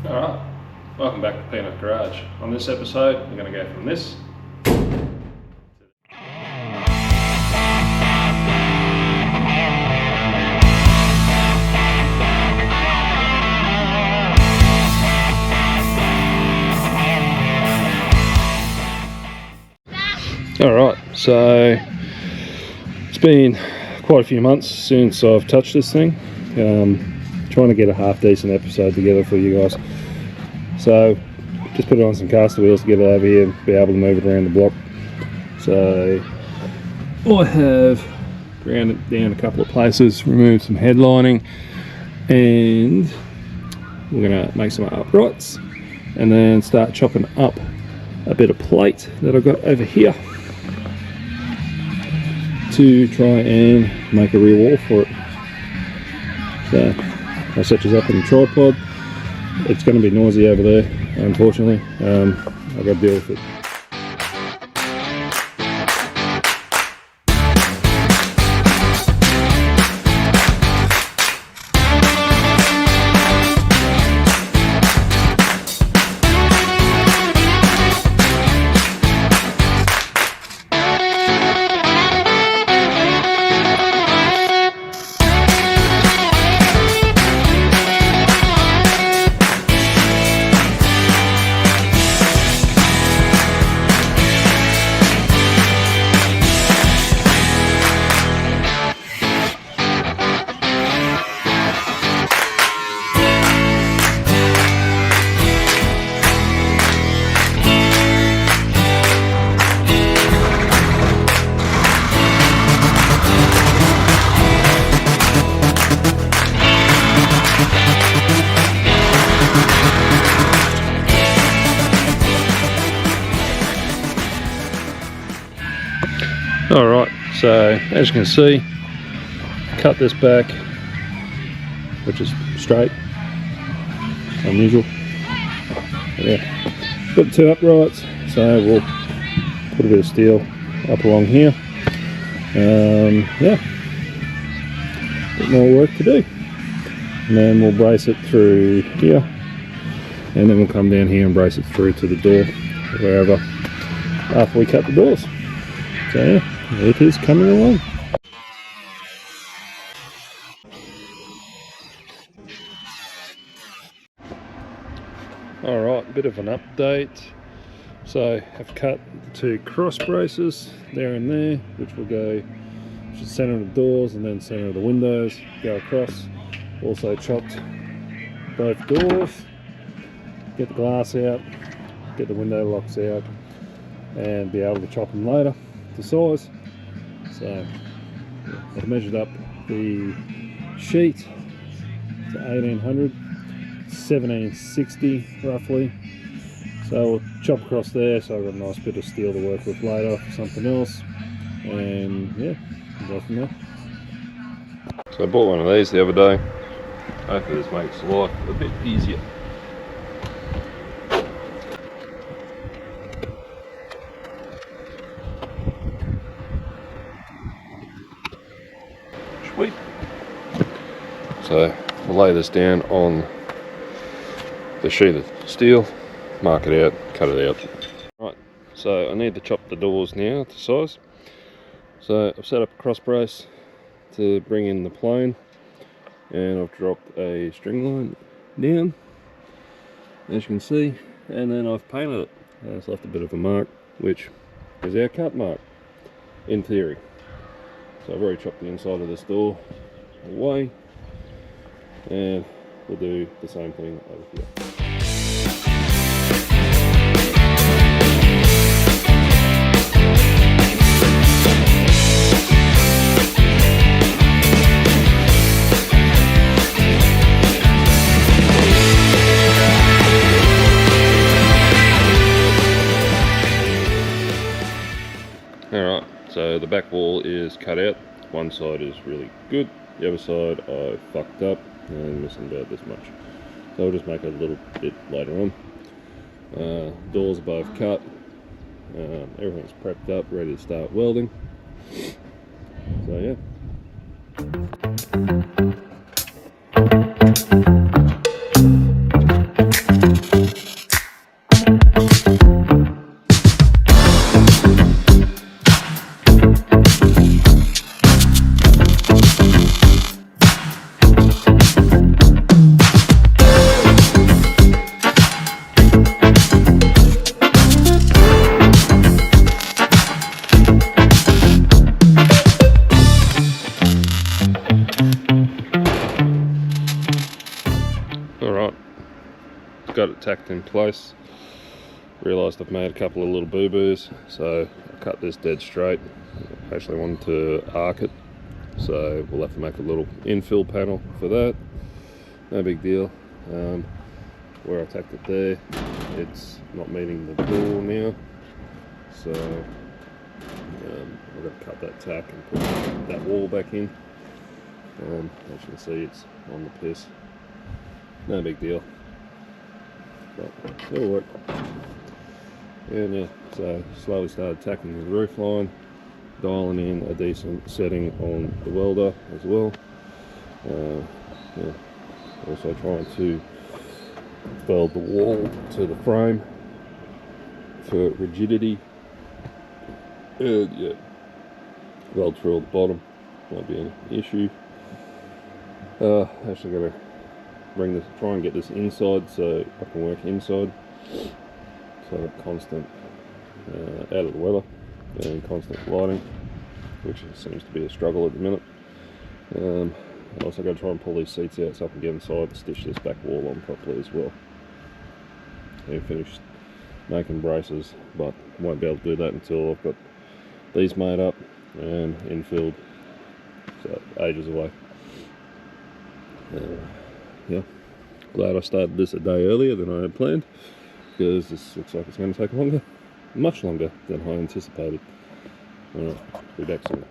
Alright, welcome back to Peanut Garage. On this episode, we're going to go from this Alright, so it's been quite a few months since I've touched this thing. Trying to get a half decent episode together for you guys. So just put it on some caster wheels to get it over here and be able to move it around the block. So I have ground it down a couple of places, removed some headlining, and we're going to make some uprights and then start chopping up a bit of plate that I've got over here to try and make a rear wall for it. So I'll set this up on the tripod. It's going to be noisy over there, unfortunately. I've got to deal with it. Alright, so as you can see, cut this back, which is straight, unusual. Yeah, got two uprights, so we'll put a bit of steel up along here. Yeah, a bit more work to do. And then we'll brace it through here, and then we'll come down here and brace it through to the door, wherever, after we cut the doors. So yeah, it is coming along. Alright, bit of an update. So I've cut the two cross braces there and there, which will go to the centre of the doors and then centre of the windows, go across. Also chopped both doors, get the glass out, get the window locks out, and be able to chop them later to size. So I've measured up the sheet to 1800, 1760 roughly. So we'll chop across there, so I've got a nice bit of steel to work with later for something else, and yeah, we'll go from there. So I bought one of these the other day. Hopefully this makes life a bit easier. Sweet. So we'll lay this down on the sheet of steel, mark it out, cut it out. Right, so I need to chop the doors now to size. So I've set up a cross brace to bring in the plane, and I've dropped a string line down, as you can see, and then I've painted it. And it's left a bit of a mark, which is our cut mark, in theory. So I've already chopped the inside of this door away, and we'll do the same thing over here. Alright, so the back wall is cut out. One side is really good, the other side I fucked up and missing about this much. So I'll just make it a little bit later on. Doors are both cut, everything's prepped up, ready to start welding. So yeah. got it tacked in place. Realised I've made a couple of little boo-boos, so I cut this dead straight. I actually wanted to arc it, so we'll have to make a little infill panel for that. No big deal. Where I tacked it there, it's not meeting the door now, so I've got to cut that tack and put that wall back in. As you can see, it's on the piss. No big deal, but it'll work. And yeah, so slowly started tacking the roof line, dialing in a decent setting on the welder as well. Yeah, also trying to weld the wall to the frame for rigidity. And yeah, weld through at the bottom, won't be any issue. Actually got to try and get this inside so I can work inside. So constant out of the weather and constant lighting, which seems to be a struggle at the minute. I also got to try and pull these seats out so I can get inside and stitch this back wall on properly as well. And finished making braces, but won't be able to do that until I've got these made up and infilled, so ages away. Yeah, glad I started this a day earlier than I had planned, because this looks like it's going to take longer, much longer than I anticipated. Alright, be back soon.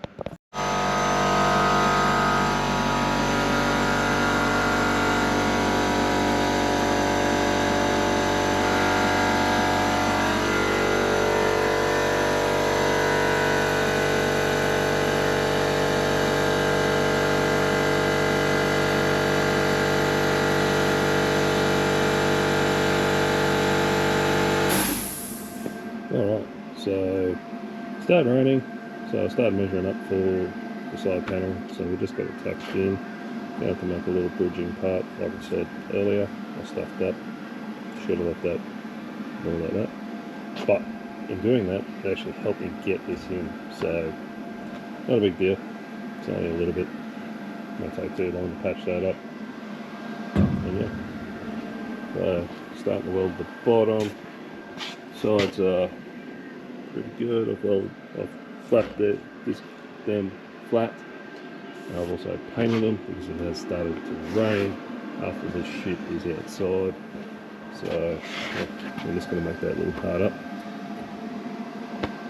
Alright, so it started raining, so I started measuring up for the side panel, so we just got it tacked in. Now have to make a little bridging part, like I said earlier. I stuffed up, should have left that more like that, but in doing that, it actually helped me get this in, so not a big deal. It's only a little bit, it won't take too long to patch that up. And yeah, so starting to weld the bottom. Sides are pretty good. I've flapped them flat. I've also painted them because it has started to rain after this shit is outside. So yeah, we're just going to make that little part up.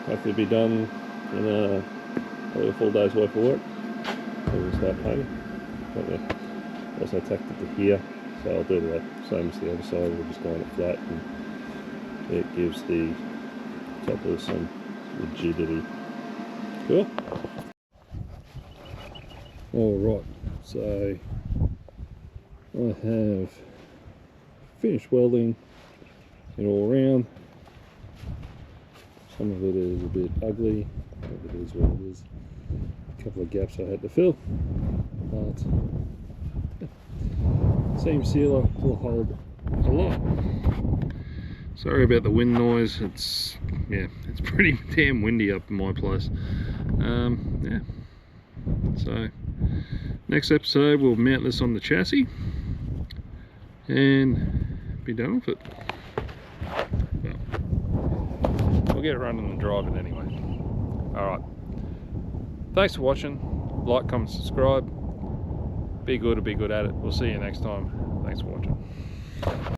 Hopefully be done in probably a full day's worth of work. And we'll start painting. But yeah, also tacked it to here, so I'll do the same as the other side. We're just going it flat, and it gives the top of this some rigidity. Cool. Alright, so I have finished welding it all around. Some of it is a bit ugly, but it is what it is. A couple of gaps I had to fill, but seam sealer will hold a lot. Sorry about the wind noise. It's pretty damn windy up in my place. Yeah. So next episode we'll mount this on the chassis and be done with it. Well, we'll get it running and driving anyway. Alright. Thanks for watching. Like, comment, subscribe. Be good or be good at it. We'll see you next time. Thanks for watching.